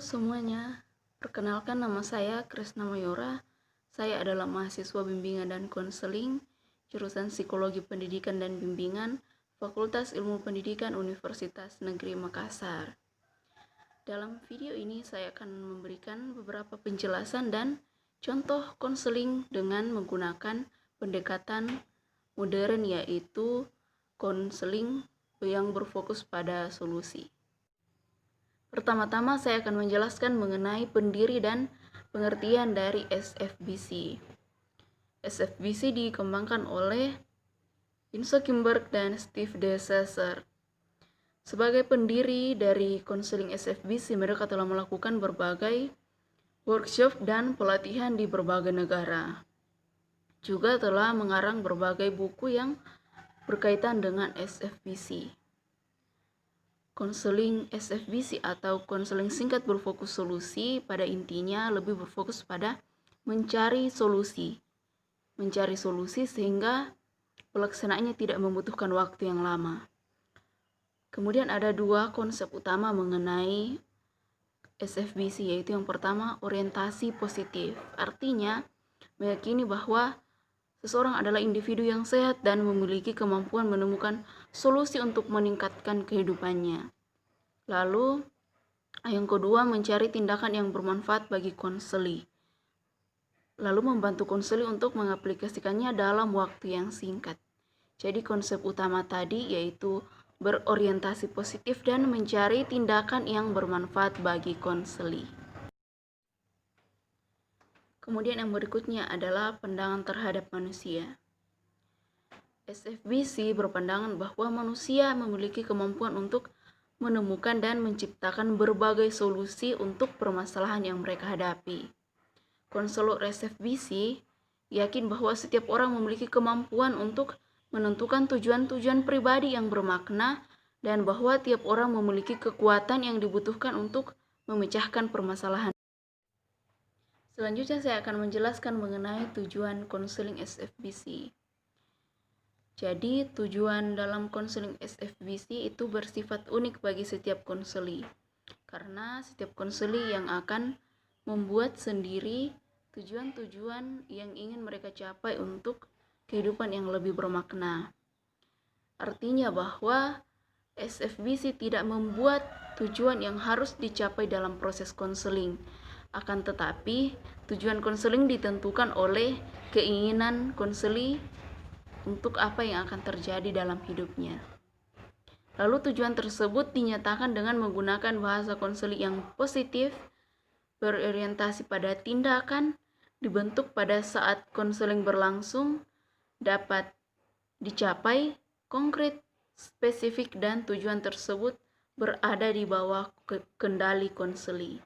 semuanya, perkenalkan nama saya Krisna Mayora. Saya adalah mahasiswa bimbingan dan konseling, jurusan Psikologi Pendidikan dan Bimbingan, Fakultas Ilmu Pendidikan Universitas Negeri Makassar. Dalam video ini saya akan memberikan beberapa penjelasan dan contoh konseling dengan menggunakan pendekatan modern, yaitu konseling yang berfokus pada solusi. Pertama-tama saya akan menjelaskan mengenai pendiri dan pengertian dari SFBC. SFBC dikembangkan oleh Inso Kimberg dan Steve De Sesser. Sebagai pendiri dari konseling SFBC, mereka telah melakukan berbagai workshop dan pelatihan di berbagai negara. Juga telah mengarang berbagai buku yang berkaitan dengan SFBC. Konseling SFBC atau konseling singkat berfokus solusi pada intinya lebih berfokus pada mencari solusi sehingga pelaksanaannya tidak membutuhkan waktu yang lama. Kemudian ada dua konsep utama mengenai SFBC, yaitu yang pertama orientasi positif. Artinya meyakini bahwa seseorang adalah individu yang sehat dan memiliki kemampuan menemukan solusi untuk meningkatkan kehidupannya. Lalu, yang kedua, mencari tindakan yang bermanfaat bagi konseli. Lalu membantu konseli untuk mengaplikasikannya dalam waktu yang singkat. Jadi konsep utama tadi yaitu berorientasi positif dan mencari tindakan yang bermanfaat bagi konseli. Kemudian yang berikutnya adalah pandangan terhadap manusia. SFBC berpandangan bahwa manusia memiliki kemampuan untuk menemukan dan menciptakan berbagai solusi untuk permasalahan yang mereka hadapi. Konselor SFBC yakin bahwa setiap orang memiliki kemampuan untuk menentukan tujuan-tujuan pribadi yang bermakna dan bahwa tiap orang memiliki kekuatan yang dibutuhkan untuk memecahkan permasalahan. Selanjutnya saya akan menjelaskan mengenai tujuan konseling SFBC. Jadi tujuan dalam konseling SFBC itu bersifat unik bagi setiap konseli, karena setiap konseli yang akan membuat sendiri tujuan-tujuan yang ingin mereka capai untuk kehidupan yang lebih bermakna. Artinya bahwa SFBC tidak membuat tujuan yang harus dicapai dalam proses konseling. Akan tetapi, tujuan konseling ditentukan oleh keinginan konseli untuk apa yang akan terjadi dalam hidupnya. Lalu tujuan tersebut dinyatakan dengan menggunakan bahasa konseling yang positif, berorientasi pada tindakan, dibentuk pada saat konseling berlangsung, dapat dicapai, konkret, spesifik, dan tujuan tersebut berada di bawah kendali konseli.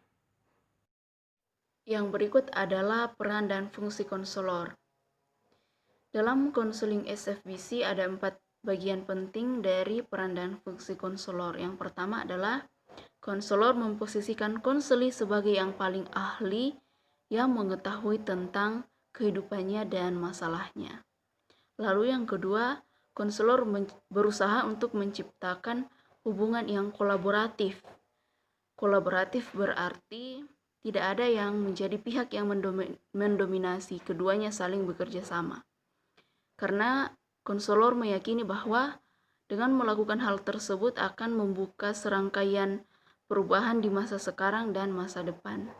Yang berikut adalah peran dan fungsi konselor. Dalam konseling SFBC ada 4 bagian penting dari peran dan fungsi konselor. Yang pertama adalah konselor memposisikan konseli sebagai yang paling ahli yang mengetahui tentang kehidupannya dan masalahnya. Lalu yang kedua, konselor berusaha untuk menciptakan hubungan yang kolaboratif. Kolaboratif berarti tidak ada yang menjadi pihak yang mendominasi, keduanya saling bekerja sama. Karena konselor meyakini bahwa dengan melakukan hal tersebut akan membuka serangkaian perubahan di masa sekarang dan masa depan.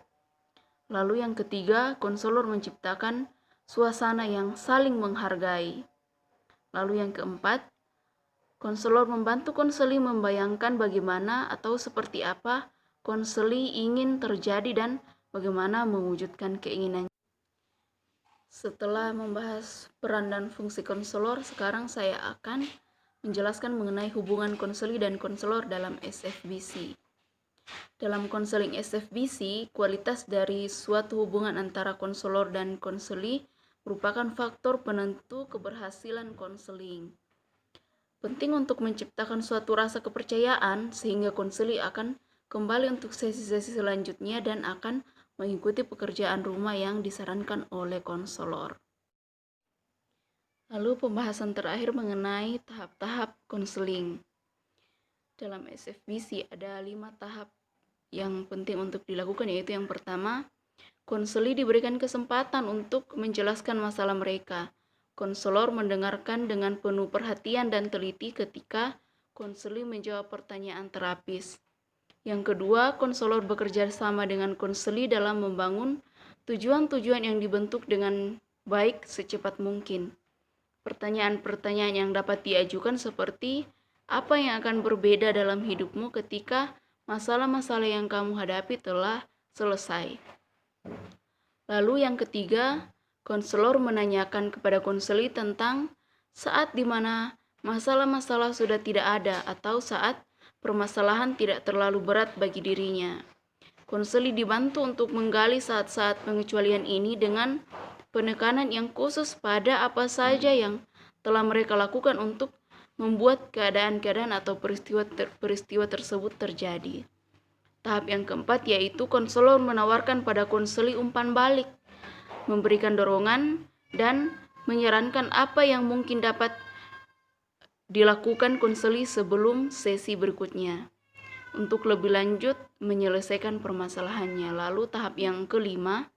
Lalu yang ketiga, konselor menciptakan suasana yang saling menghargai. Lalu yang keempat, konselor membantu konseli membayangkan bagaimana atau seperti apa konseli ingin terjadi dan bagaimana mewujudkan keinginannya. Setelah membahas peran dan fungsi konselor, sekarang saya akan menjelaskan mengenai hubungan konseli dan konselor dalam SFBC. Dalam konseling SFBC, kualitas dari suatu hubungan antara konselor dan konseli merupakan faktor penentu keberhasilan konseling. Penting untuk menciptakan suatu rasa kepercayaan sehingga konseli akan kembali untuk sesi-sesi selanjutnya dan akan mengikuti pekerjaan rumah yang disarankan oleh konselor. Lalu pembahasan terakhir mengenai tahap-tahap konseling. Dalam SFBC ada 5 tahap yang penting untuk dilakukan, yaitu yang pertama, konseli diberikan kesempatan untuk menjelaskan masalah mereka. Konselor mendengarkan dengan penuh perhatian dan teliti ketika konseli menjawab pertanyaan terapis. Yang kedua, konselor bekerja sama dengan konseli dalam membangun tujuan-tujuan yang dibentuk dengan baik secepat mungkin. Pertanyaan-pertanyaan yang dapat diajukan seperti, apa yang akan berbeda dalam hidupmu ketika masalah-masalah yang kamu hadapi telah selesai? Lalu yang ketiga, konselor menanyakan kepada konseli tentang saat di mana masalah-masalah sudah tidak ada atau saat permasalahan tidak terlalu berat bagi dirinya. Konseli dibantu untuk menggali saat-saat pengecualian ini dengan penekanan yang khusus pada apa saja yang telah mereka lakukan untuk membuat keadaan-keadaan atau peristiwa tersebut terjadi. Tahap yang keempat yaitu konselor menawarkan pada konseli umpan balik, memberikan dorongan, dan menyarankan apa yang mungkin dapat dilakukan konseli sebelum sesi berikutnya untuk lebih lanjut menyelesaikan permasalahannya. Lalu tahap yang kelima,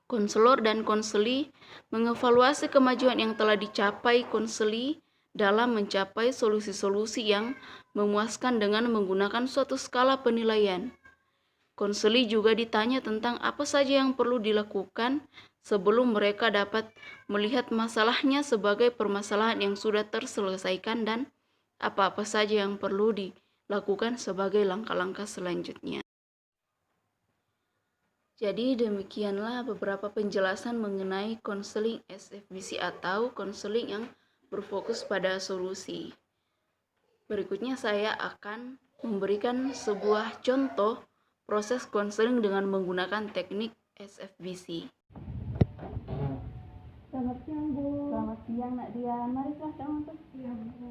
konselor dan konseli mengevaluasi kemajuan yang telah dicapai konseli dalam mencapai solusi-solusi yang memuaskan dengan menggunakan suatu skala penilaian. Konseli juga ditanya tentang apa saja yang perlu dilakukan sebelum mereka dapat melihat masalahnya sebagai permasalahan yang sudah terselesaikan dan apa-apa saja yang perlu dilakukan sebagai langkah-langkah selanjutnya. Jadi demikianlah beberapa penjelasan mengenai konseling SFBC atau konseling yang berfokus pada solusi. Berikutnya saya akan memberikan sebuah contoh proses konseling dengan menggunakan teknik SFBC. Selamat siang, Bu. Selamat siang, Nak Dian. Mari silahkan masuk. Iya, Bu.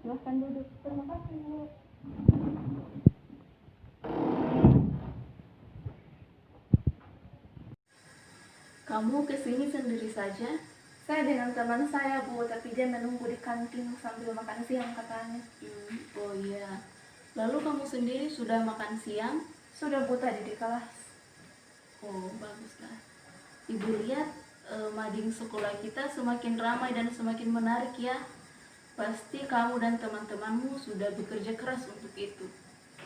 Silahkan duduk. Terima kasih, Bu. Kamu kesini sendiri saja? Saya dengan teman saya, Bu, tapi dia menunggu di kantin sambil makan siang katanya. Oh iya. Lalu kamu sendiri sudah makan siang? Sudah, Bu, tadi di kelas. Oh, baguslah. Ibu lihat mading sekolah kita semakin ramai dan semakin menarik ya. Pasti kamu dan teman-temanmu sudah bekerja keras untuk itu.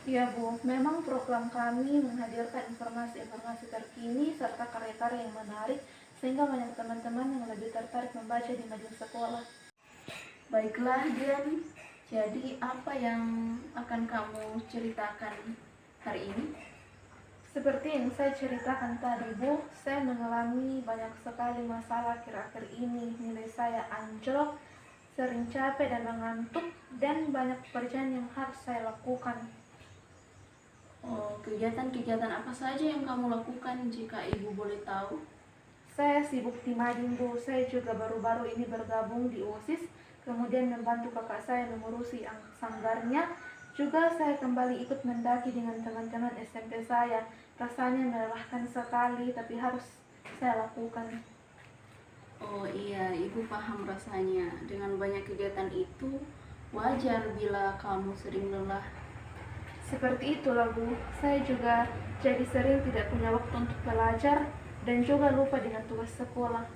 Iya, Bu. Memang program kami menghadirkan informasi-informasi terkini serta karya-karya yang menarik sehingga banyak teman-teman yang lebih tertarik membaca di majelis sekolah. Baiklah, Dian. Jadi apa yang akan kamu ceritakan hari ini? Seperti yang saya ceritakan tadi, Bu, saya mengalami banyak sekali masalah akhir-akhir ini. Nilai saya anjlok, sering capek dan mengantuk, dan banyak pekerjaan yang harus saya lakukan. Oh, kegiatan-kegiatan apa saja yang kamu lakukan jika ibu boleh tahu? Saya sibuk di mading, Bu. Saya juga baru-baru ini bergabung di OSIS, kemudian membantu kakak saya mengurusi sanggarnya. Juga saya kembali ikut mendaki dengan teman-teman SMP saya. Rasanya melelahkan sekali, tapi harus saya lakukan. Oh iya, ibu paham rasanya. Dengan banyak kegiatan itu, wajar bila kamu sering lelah. Seperti itulah, Bu. Saya juga jadi sering tidak punya waktu untuk belajar dan juga lupa dengan tugas sekolah.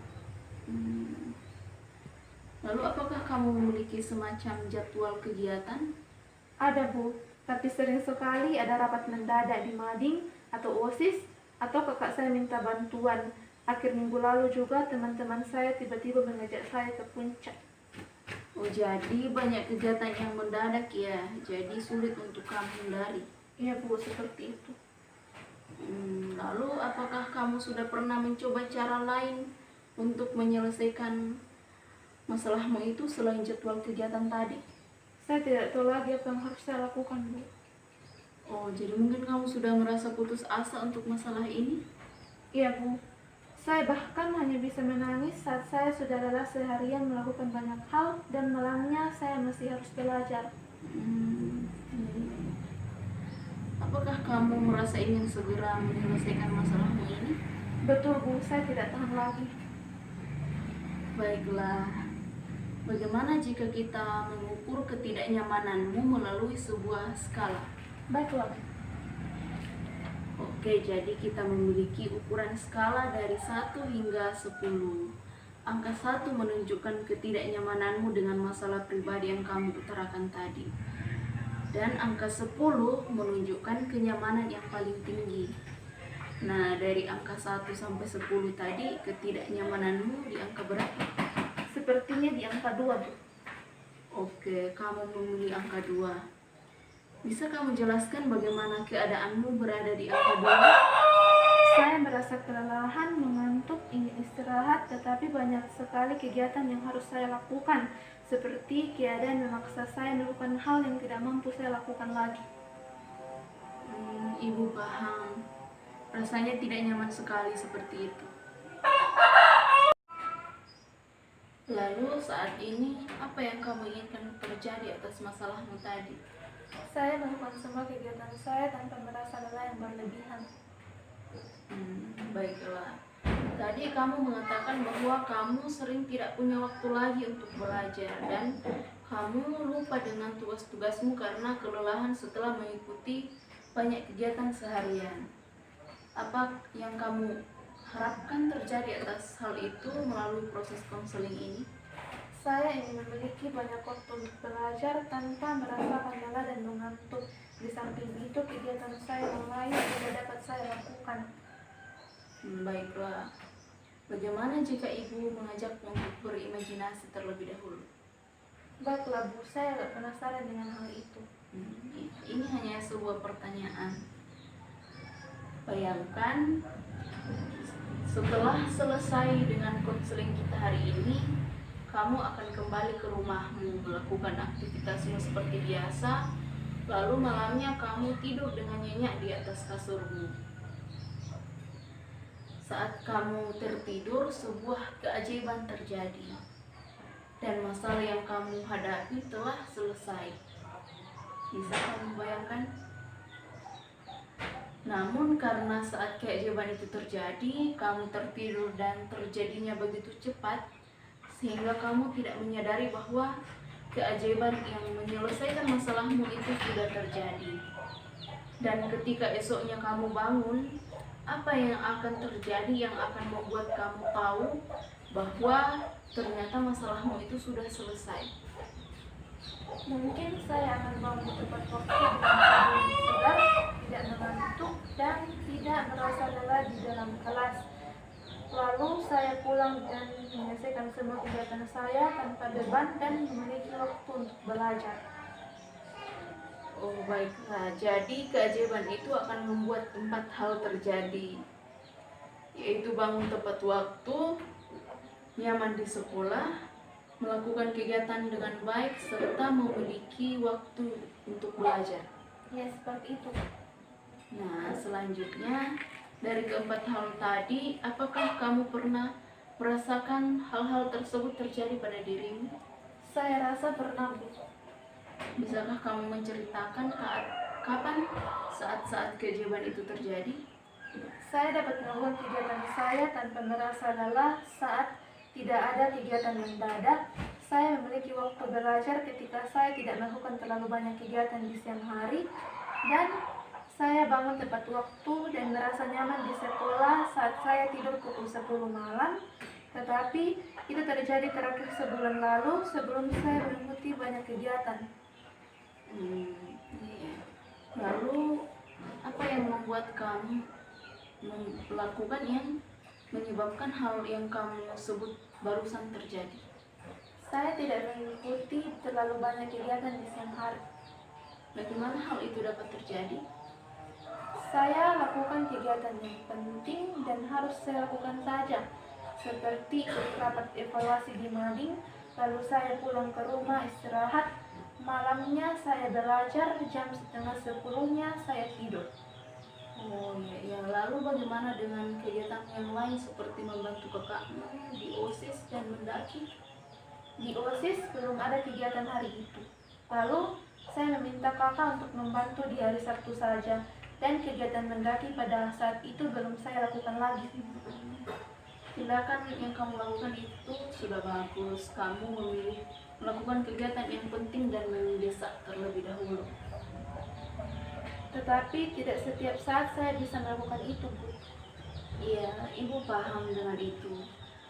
Lalu apakah kamu memiliki semacam jadwal kegiatan? Ada, Bu, tapi sering sekali ada rapat mendadak di mading atau OSIS atau kakak saya minta bantuan. Akhir minggu lalu juga teman-teman saya tiba-tiba mengajak saya ke puncak. Oh, jadi banyak kegiatan yang mendadak ya, jadi sulit untuk kamu hindari. Iya, Bu, seperti itu. Lalu apakah kamu sudah pernah mencoba cara lain untuk menyelesaikan masalahmu itu selain jadwal kegiatan tadi? Saya tidak tahu lagi apa yang harus saya lakukan, Bu. Oh, jadi mungkin kamu sudah merasa putus asa untuk masalah ini? Iya, Bu. Saya bahkan hanya bisa menangis saat saya sudah lelah seharian melakukan banyak hal dan malamnya saya masih harus belajar. Apakah kamu merasa ingin segera menyelesaikan masalahmu ini? Betul, Bu. Saya tidak tahan lagi. Baiklah. Bagaimana jika kita mengukur ketidaknyamananmu melalui sebuah skala? Baiklah. Oke, jadi kita memiliki ukuran skala dari 1 hingga 10. Angka 1 menunjukkan ketidaknyamananmu dengan masalah pribadi yang kamu utarakan tadi. Dan angka 10 menunjukkan kenyamanan yang paling tinggi. Nah, dari angka 1 sampai 10 tadi, ketidaknyamananmu di angka berapa? Sepertinya di angka 2, Bu. Oke, kamu memilih angka 2. Bisa kamu jelaskan bagaimana keadaanmu berada di angka 2? Saya merasa kelelahan, mengantuk, ingin istirahat, tetapi banyak sekali kegiatan yang harus saya lakukan, seperti keadaan memaksa saya melakukan hal yang tidak mampu saya lakukan lagi. Ibu paham. Rasanya tidak nyaman sekali seperti itu. Lalu saat ini, apa yang kamu inginkan terjadi atas masalahmu tadi? Saya melakukan semua kegiatan saya tanpa merasa lelah yang berlebihan. Baiklah. Tadi kamu mengatakan bahwa kamu sering tidak punya waktu lagi untuk belajar dan kamu lupa dengan tugas-tugasmu karena kelelahan setelah mengikuti banyak kegiatan seharian. Apa yang kamu harapkan terjadi atas hal itu melalui proses konseling ini? Saya ingin memiliki banyak waktu untuk belajar tanpa merasakan lelah dan mengantuk. Di samping itu, kegiatan saya yang lain tidak dapat saya lakukan. Baiklah. Bagaimana jika ibu mengajakmu untuk berimajinasi terlebih dahulu? Baiklah, Bu, saya agak penasaran dengan hal itu. Ini hanya sebuah pertanyaan. Bayangkan setelah selesai dengan konseling kita hari ini, kamu akan kembali ke rumahmu, melakukan aktivitasmu seperti biasa, lalu malamnya kamu tidur dengan nyenyak di atas kasurmu. Saat kamu tertidur, sebuah keajaiban terjadi, dan masalah yang kamu hadapi telah selesai. Bisa kamu bayangkan? Namun karena saat keajaiban itu terjadi, kamu tertidur dan terjadinya begitu cepat, sehingga kamu tidak menyadari bahwa keajaiban yang menyelesaikan masalahmu itu sudah terjadi. Dan ketika esoknya kamu bangun, apa yang akan terjadi yang akan membuat kamu tahu bahwa ternyata masalahmu itu sudah selesai? Mungkin saya akan bangun tepat waktu dengan keadaan segar, tidak mengantuk, dan tidak merasa lelah di dalam kelas. Lalu saya pulang dan menyelesaikan semua kegiatan saya tanpa beban dan memiliki waktu untuk belajar. Oh baiklah, jadi keajaiban itu akan membuat 4 hal terjadi, yaitu bangun tepat waktu, nyaman di sekolah, melakukan kegiatan dengan baik, serta memiliki waktu untuk belajar. Ya, seperti itu. Nah, selanjutnya dari keempat hal tadi, apakah kamu pernah merasakan hal-hal tersebut terjadi pada dirimu? Saya rasa pernah, Bu. Bisakah kamu menceritakan kapan saat-saat keajaiban itu terjadi? Saya dapat melakukan kegiatan saya tanpa merasa lelah saat tidak ada kegiatan mendadak. Saya memiliki waktu belajar ketika saya tidak melakukan terlalu banyak kegiatan di siang hari, dan saya bangun tepat waktu dan merasa nyaman di sekolah saat saya tidur pukul 10 malam. Tetapi itu terjadi terakhir sebulan lalu sebelum saya mengikuti banyak kegiatan. Iya. Lalu apa yang membuat kamu melakukan yang menyebabkan hal yang kamu sebut barusan terjadi? Saya tidak mengikuti terlalu banyak kegiatan di siang hari. Bagaimana hal itu dapat terjadi? Saya lakukan kegiatan yang penting dan harus saya lakukan saja, seperti rapat evaluasi di mading, lalu saya pulang ke rumah istirahat, malamnya saya belajar, jam 9:30-nya saya tidur. Oh ya, lalu bagaimana dengan kegiatan yang lain seperti membantu kakakmu di OSIS dan mendaki? Di OSIS belum ada kegiatan hari itu. Lalu saya meminta kakak untuk membantu di hari Sabtu saja, dan kegiatan mendaki pada saat itu belum saya lakukan lagi. Tindakan yang kamu lakukan itu sudah bagus. Kamu memilih melakukan kegiatan yang penting dan mendesak terlebih dahulu. Tetapi tidak setiap saat saya bisa melakukan itu, Bu. Iya, Ibu paham dengan itu.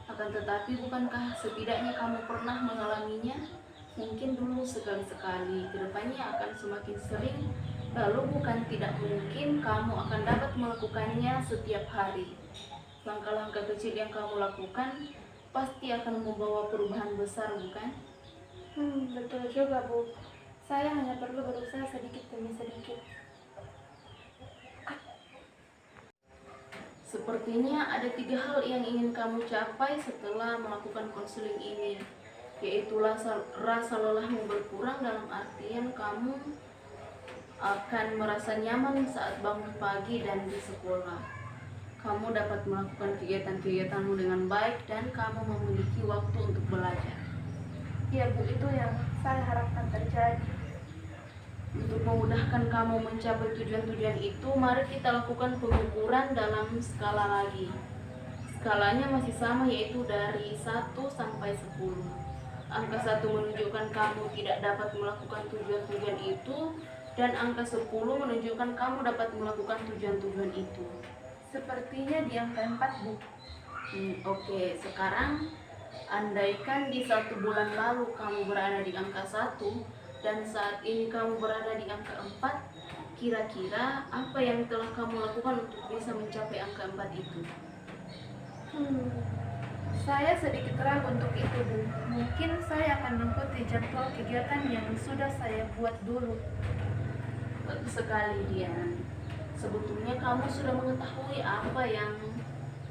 Akan tetapi bukankah setidaknya kamu pernah mengalaminya? Mungkin dulu sekali-sekali, kedepannya akan semakin sering. Lalu bukan tidak mungkin kamu akan dapat melakukannya setiap hari. Langkah-langkah kecil yang kamu lakukan pasti akan membawa perubahan besar, bukan? Betul juga, Bu. Saya hanya perlu berusaha sedikit demi sedikit. Sepertinya ada 3 hal yang ingin kamu capai setelah melakukan konseling ini, yaitu rasa lelahmu berkurang dalam artian kamu akan merasa nyaman saat bangun pagi dan di sekolah. Kamu dapat melakukan kegiatan-kegiatanmu dengan baik dan kamu memiliki waktu untuk belajar. Ya, Bu, itu yang saya harapkan terjadi. Untuk memudahkan kamu mencapai tujuan-tujuan itu, mari kita lakukan pengukuran dalam skala lagi. Skalanya masih sama, yaitu dari 1 sampai 10. Angka 1 menunjukkan kamu tidak dapat melakukan tujuan-tujuan itu, dan angka 10 menunjukkan kamu dapat melakukan tujuan-tujuan itu. Sepertinya di angka 4, Bu. Oke, sekarang andaikan di 1 bulan lalu kamu berada di angka 1 dan saat ini kamu berada di angka 4, kira-kira apa yang telah kamu lakukan untuk bisa mencapai angka 4 itu? Saya sedikit ragu untuk itu, Bu. Mungkin saya akan mengikuti jadwal kegiatan yang sudah saya buat dulu. Bagus sekali, Dian. Sebetulnya kamu sudah mengetahui apa yang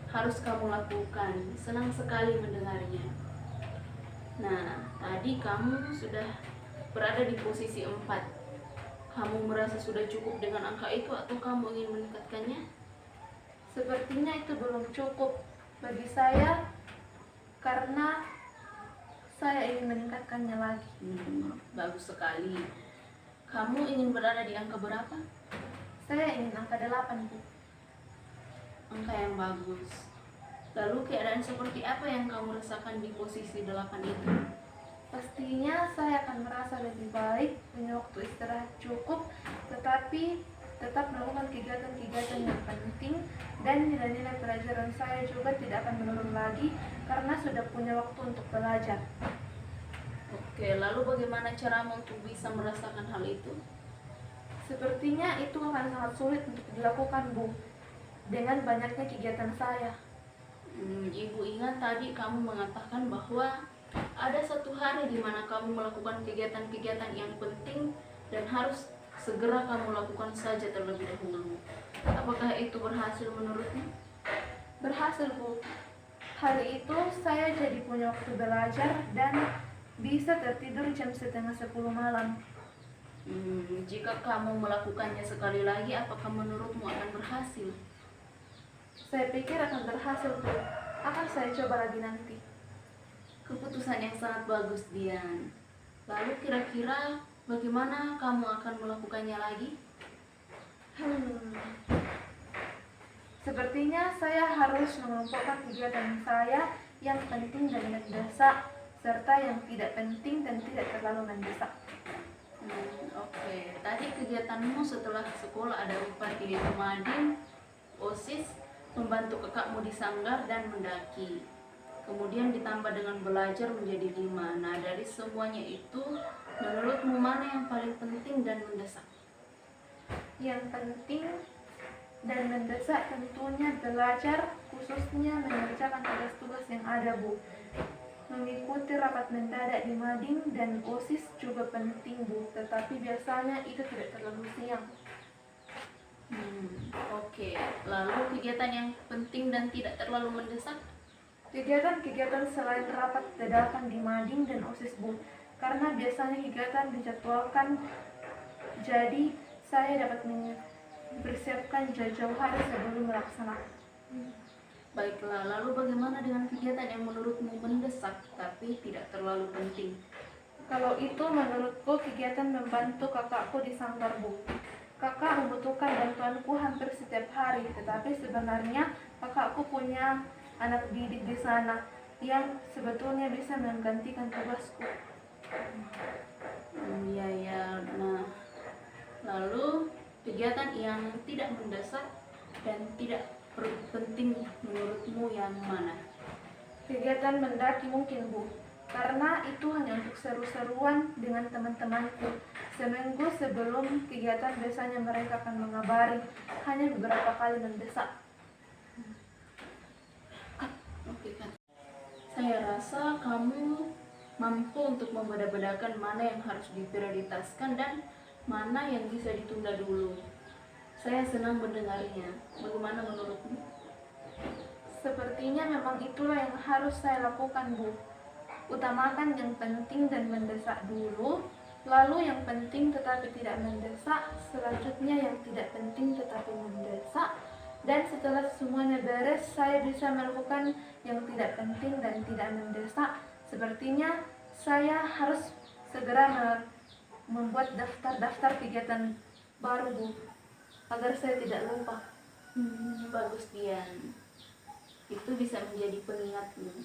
harus kamu lakukan. Senang sekali mendengarnya. Nah, tadi kamu sudah berada di posisi 4. Kamu merasa sudah cukup dengan angka itu atau kamu ingin meningkatkannya? Sepertinya itu belum cukup bagi saya karena saya ingin meningkatkannya lagi. Bagus sekali. Kamu ingin berada di angka berapa? Saya ingin angka 8, Bu. Angka yang bagus. Lalu keadaan seperti apa yang kamu rasakan di posisi 8 itu? Pastinya saya akan merasa lebih baik, punya waktu istirahat cukup, tetapi tetap melakukan kegiatan-kegiatan yang penting, dan nilai-nilai pelajaran saya juga tidak akan menurun lagi karena sudah punya waktu untuk belajar. Oke, lalu bagaimana caramu untuk bisa merasakan hal itu? Sepertinya itu akan sangat sulit untuk dilakukan, Bu, dengan banyaknya kegiatan saya. Ibu ingat tadi kamu mengatakan bahwa ada 1 hari di mana kamu melakukan kegiatan-kegiatan yang penting dan harus segera kamu lakukan saja terlebih dahulu. Apakah itu berhasil menurutmu? Berhasil, Bu. Hari itu saya jadi punya waktu belajar dan bisa tertidur jam setengah 10 malam. Jika kamu melakukannya sekali lagi, apakah menurutmu akan berhasil? Saya pikir akan berhasil, Bu. Akan saya coba lagi nanti. Keputusan yang sangat bagus, Dian. Lalu kira-kira bagaimana kamu akan melakukannya lagi? Sepertinya saya harus mengelompokkan kegiatan saya yang penting dan mendesak, serta yang tidak penting dan tidak terlalu mendesak. Oke. Tadi kegiatanmu setelah sekolah ada 4, yaitu mading, OSIS, membantu kakakmu di sanggar, dan mendaki. Kemudian ditambah dengan belajar menjadi 5. Nah, dari semuanya itu, menurutmu mana yang paling penting dan mendesak? Yang penting dan mendesak tentunya belajar, khususnya mengerjakan tugas-tugas yang ada, Bu. Mengikuti rapat mendadak di mading dan OSIS juga penting, Bu, tetapi biasanya itu tidak terlalu siang. Oke. Lalu kegiatan yang penting dan tidak terlalu mendesak? Kegiatan-kegiatan selain rapat dadakan di mading dan OSIS, Bu, karena biasanya kegiatan dijadwalkan, jadi saya dapat mempersiapkan jauh-jauh hari sebelum melaksanakan. Baiklah, lalu bagaimana dengan kegiatan yang menurutmu mendesak tapi tidak terlalu penting? Kalau itu menurutku kegiatan membantu kakakku di sanggar, Bu. Kakak membutuhkan bantuanku hampir setiap hari, tetapi sebenarnya kakakku punya anak didik di sana yang sebetulnya bisa menggantikan tugasku. Iya. Nah, lalu Kegiatan yang tidak mendesak dan tidak penting menurutmu yang mana? Kegiatan mendaki mungkin, Bu, karena itu hanya untuk seru-seruan dengan teman-temanku. Seminggu sebelum kegiatan biasanya mereka akan mengabari, hanya beberapa kali mendesak. Oke kan. Saya rasa kamu mampu untuk membeda-bedakan mana yang harus diprioritaskan dan mana yang bisa ditunda dulu. Saya senang mendengarnya. Bagaimana menurutmu? Sepertinya memang itulah yang harus saya lakukan, Bu. Utamakan yang penting dan mendesak dulu, lalu yang penting tetapi tidak mendesak, selanjutnya yang tidak penting tetapi mendesak, dan setelah semuanya beres, saya bisa melakukan yang tidak penting dan tidak mendesak. Sepertinya saya harus segera membuat daftar-daftar kegiatan baru, Bu, agar saya tidak lupa. Bagus, Dian. Itu bisa menjadi pengingatmu.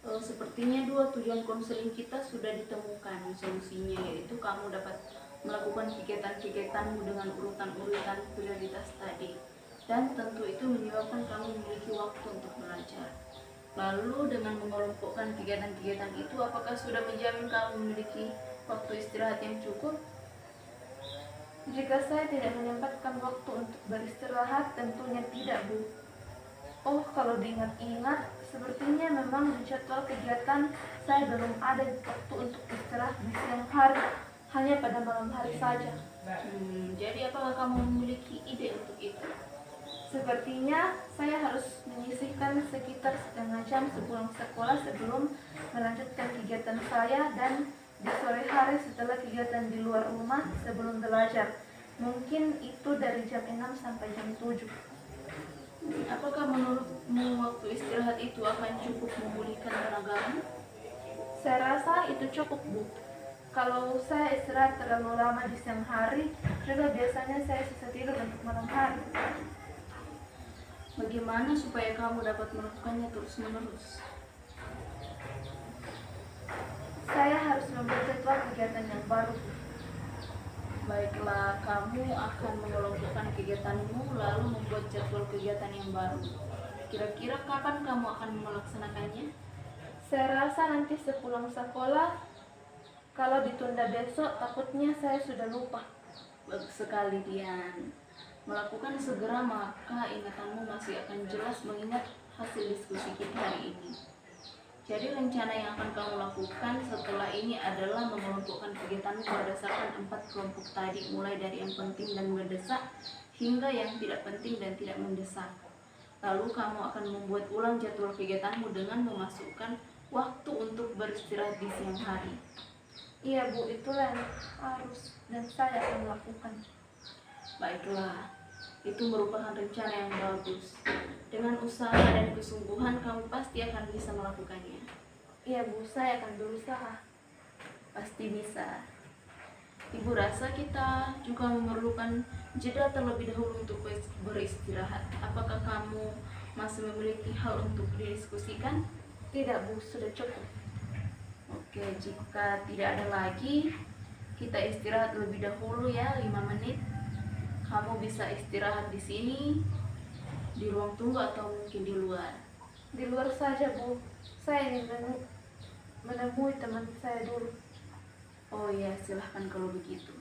Sepertinya dua tujuan konseling kita sudah ditemukan solusinya, yaitu kamu dapat melakukan kegiatan-kegiatanmu dengan urutan-urutan prioritas tadi, dan tentu itu menyebabkan kamu memiliki waktu untuk belajar. Lalu dengan mengelompokkan kegiatan-kegiatan itu, apakah sudah menjamin kamu memiliki waktu istirahat yang cukup? Jika saya tidak menyempatkan waktu untuk beristirahat, tentunya tidak, Bu. Oh, kalau diingat-ingat, sepertinya memang di jadwal kegiatan saya belum ada waktu untuk istirahat di siang hari, hanya pada malam hari saja. Jadi apakah kamu memiliki ide untuk itu? Sepertinya saya harus menyisihkan sekitar setengah jam sepulang sekolah sebelum melanjutkan kegiatan saya, dan di sore hari setelah kegiatan di luar rumah sebelum belajar. Mungkin itu dari jam 6 sampai jam 7. Apakah menurutmu waktu istirahat itu akan cukup memulihkan tenagamu? Saya rasa itu cukup, Bu. Kalau saya istirahat terlalu lama di siang hari, juga biasanya saya susah tidur untuk malam hari. Bagaimana supaya kamu dapat melakukannya terus-menerus? Saya harus membuat jadwal kegiatan yang baru. Baiklah, kamu akan mengelompokkan kegiatanmu lalu membuat jadwal kegiatan yang baru. Kira-kira kapan kamu akan melaksanakannya? Saya rasa nanti sepulang sekolah. Kalau ditunda besok, takutnya saya sudah lupa. Bagus sekali, Dian. Melakukan segera, maka ingatanmu masih akan jelas mengingat hasil diskusi kita hari ini. Jadi rencana yang akan kamu lakukan setelah ini adalah mengelompokkan kegiatanmu berdasarkan 4 kelompok tadi, mulai dari yang penting dan mendesak hingga yang tidak penting dan tidak mendesak. Lalu kamu akan membuat ulang jadwal kegiatanmu dengan memasukkan waktu untuk beristirahat di siang hari. Iya, Bu, itulah yang harus dan saya akan lakukan. Baiklah, itu merupakan rencana yang bagus. Dengan usaha dan kesungguhan, kamu pasti akan bisa melakukannya. Iya, Bu, saya akan berusaha. Pasti bisa. Ibu rasa kita juga memerlukan jeda terlebih dahulu untuk beristirahat. Apakah kamu masih memiliki hal untuk didiskusikan? Tidak, Bu, sudah cukup. Oke, jika tidak ada lagi, kita istirahat lebih dahulu ya, 5 menit. Kamu bisa istirahat di sini, di ruang tunggu atau mungkin di luar. Di luar saja, Bu. Saya ingin menemui teman saya dulu. Oh ya, silahkan kalau begitu.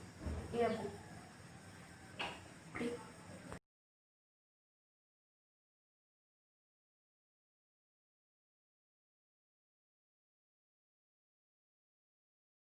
Iya, Bu.